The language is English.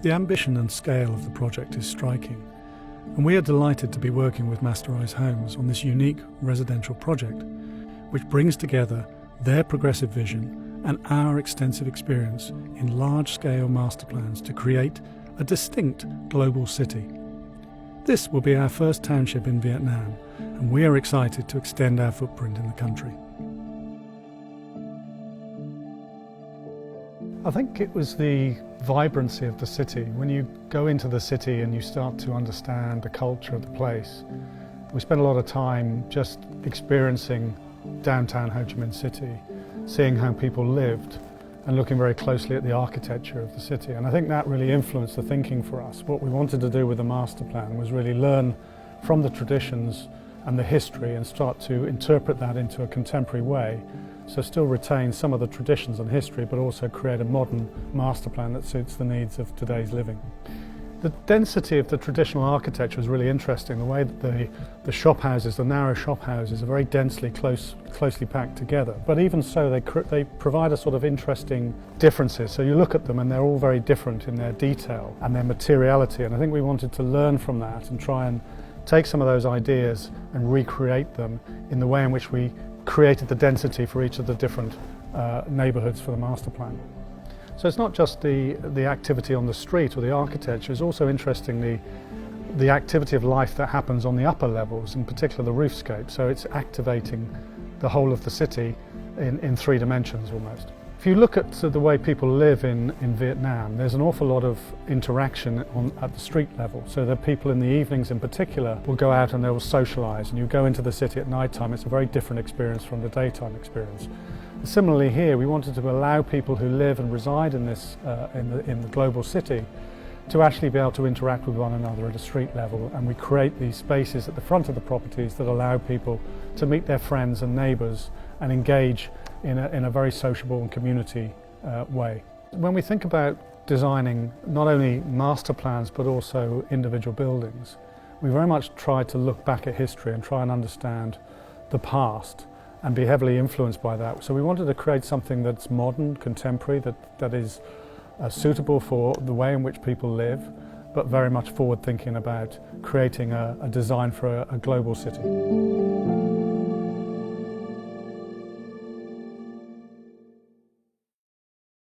The ambition and scale of the project is striking, and we are delighted to be working with Masterise Homes on this unique residential project, which brings together their progressive vision and our extensive experience in large-scale master plans to create a distinct global city. This will be our first township in Vietnam, and we are excited to extend our footprint in the country. I think it was the vibrancy of the city. When you go into the city and you start to understand the culture of the place, we spent a lot of time just experiencing downtown Ho Chi Minh City, seeing how people lived and looking very closely at the architecture of the city. And I think that really influenced the thinking for us. What we wanted to do with the master plan was really learn from the traditions and the history and start to interpret that into a contemporary way. So still retain some of the traditions and history, but also create a modern master plan that suits the needs of today's living. The density of the traditional architecture is really interesting. The way that the shop houses, the narrow shop houses, are very densely closely packed together. But even so, they provide a sort of interesting differences. So you look at them and they're all very different in their detail and their materiality. And I think we wanted to learn from that and try and take some of those ideas and recreate them in the way in which we created the density for each of the different neighbourhoods for the master plan. So it's not just the activity on the street or the architecture, it's also interestingly the activity of life that happens on the upper levels, in particular the roofscape. So it's activating the whole of the city in three dimensions almost. If you look at the way people live in Vietnam, there's an awful lot of interaction at the street level. So the people in the evenings in particular will go out and they will socialise, and you go into the city at night time, it's a very different experience from the daytime experience. Similarly here, we wanted to allow people who live and reside in this in the global city to actually be able to interact with one another at a street level, and we create these spaces at the front of the properties that allow people to meet their friends and neighbours and engage in a very sociable and community way. When we think about designing not only master plans but also individual buildings, we very much try to look back at history and try and understand the past and be heavily influenced by that. So we wanted to create something that's modern, contemporary, that is suitable for the way in which people live, but very much forward thinking about creating a design for a global city.